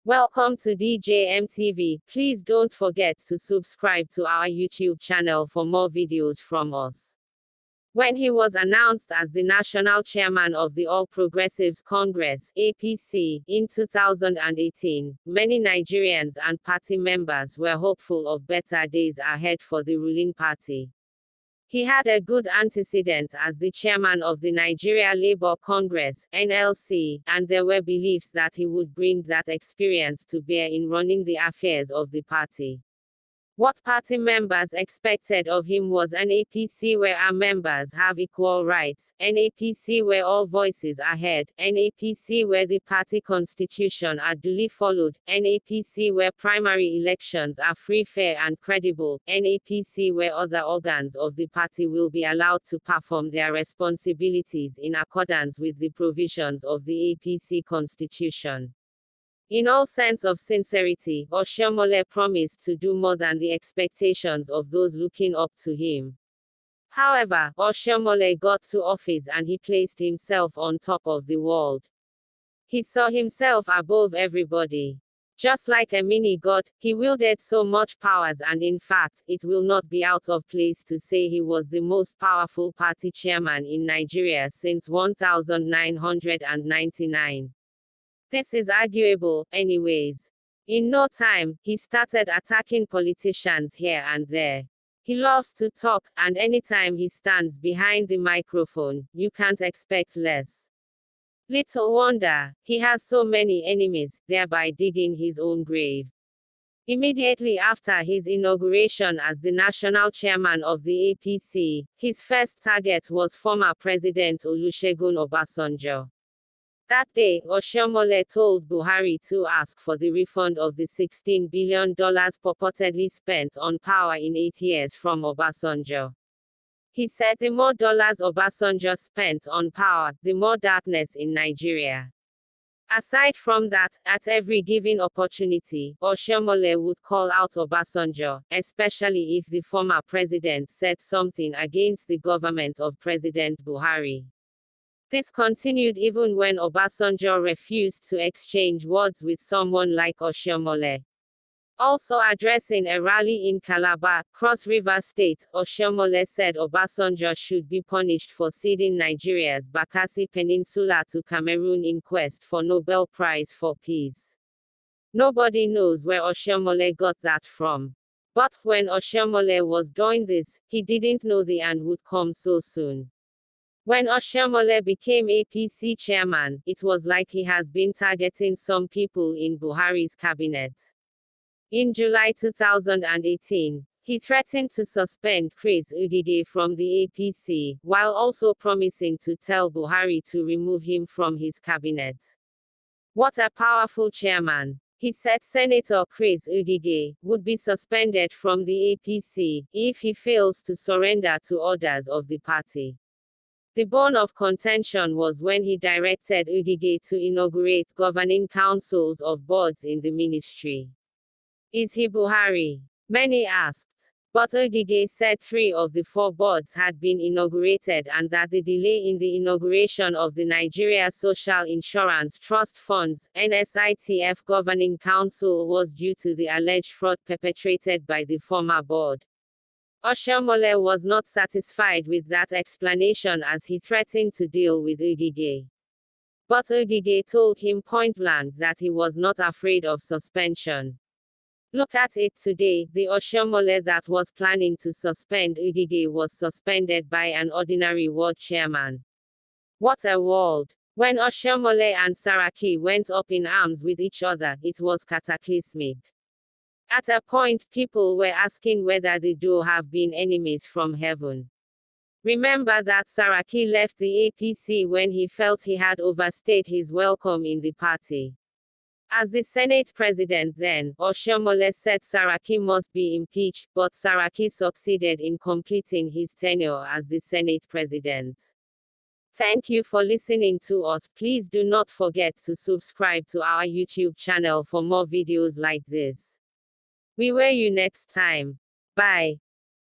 Welcome to DJMTV. Please don't forget to subscribe to our YouTube channel for more videos from us. When he was announced as the national chairman of the All Progressives Congress (APC) in 2018, many Nigerians and party members were hopeful of better days ahead for the ruling party. He had a good antecedent as the chairman of the Nigeria Labour Congress (NLC), and there were beliefs that he would bring that experience to bear in running the affairs of the party. What party members expected of him was an APC where our members have equal rights, an APC where all voices are heard, an APC where the party constitution are duly followed, an APC where primary elections are free, fair and credible, an APC where other organs of the party will be allowed to perform their responsibilities in accordance with the provisions of the APC constitution. In all sense of sincerity, Oshiomhole promised to do more than the expectations of those looking up to him. However, Oshiomhole got to office and he placed himself on top of the world. He saw himself above everybody. Just like a mini-god, he wielded so much powers, and in fact, it will not be out of place to say he was the most powerful party chairman in Nigeria since 1999. This is arguable, anyways. In no time, he started attacking politicians here and there. He loves to talk, and anytime he stands behind the microphone, you can't expect less. Little wonder, he has so many enemies, thereby digging his own grave. Immediately after his inauguration as the national chairman of the APC, his first target was former President Olusegun Obasanjo. That day, Oshiomhole told Buhari to ask for the refund of the $16 billion purportedly spent on power in 8 years from Obasanjo. He said the more dollars Obasanjo spent on power, the more darkness in Nigeria. Aside from that, at every given opportunity, Oshiomhole would call out Obasanjo, especially if the former president said something against the government of President Buhari. This continued even when Obasanjo refused to exchange words with someone like Oshiomhole. Also addressing a rally in Calabar, Cross River State, Oshiomhole said Obasanjo should be punished for ceding Nigeria's Bakassi Peninsula to Cameroon in quest for Nobel Prize for Peace. Nobody knows where Oshiomhole got that from. But when Oshiomhole was doing this, he didn't know the end would come so soon. When Oshiomhole became APC chairman, it was like he has been targeting some people in Buhari's cabinet. In July 2018, he threatened to suspend Chris Ngige from the APC, while also promising to tell Buhari to remove him from his cabinet. What a powerful chairman! He said Senator Chris Ngige would be suspended from the APC if he fails to surrender to orders of the party. The bone of contention was when he directed Ngige to inaugurate governing councils of boards in the ministry. Is he Buhari? Many asked. But Ngige said 3 of the 4 boards had been inaugurated and that the delay in the inauguration of the Nigeria Social Insurance Trust Fund's NSITF Governing Council was due to the alleged fraud perpetrated by the former board. Oshiomhole was not satisfied with that explanation as he threatened to deal with Ngige. But Ngige told him point-blank that he was not afraid of suspension. Look at it today, the Oshiomhole that was planning to suspend Ngige was suspended by an ordinary ward chairman. What a world! When Oshiomhole and Saraki went up in arms with each other, it was cataclysmic. At a point, people were asking whether the duo have been enemies from heaven. Remember that Saraki left the APC when he felt he had overstayed his welcome in the party. As the Senate president then, Oshiomhole said Saraki must be impeached, but Saraki succeeded in completing his tenure as the Senate president. Thank you for listening to us. Please do not forget to subscribe to our YouTube channel for more videos like this. We will see you next time. Bye.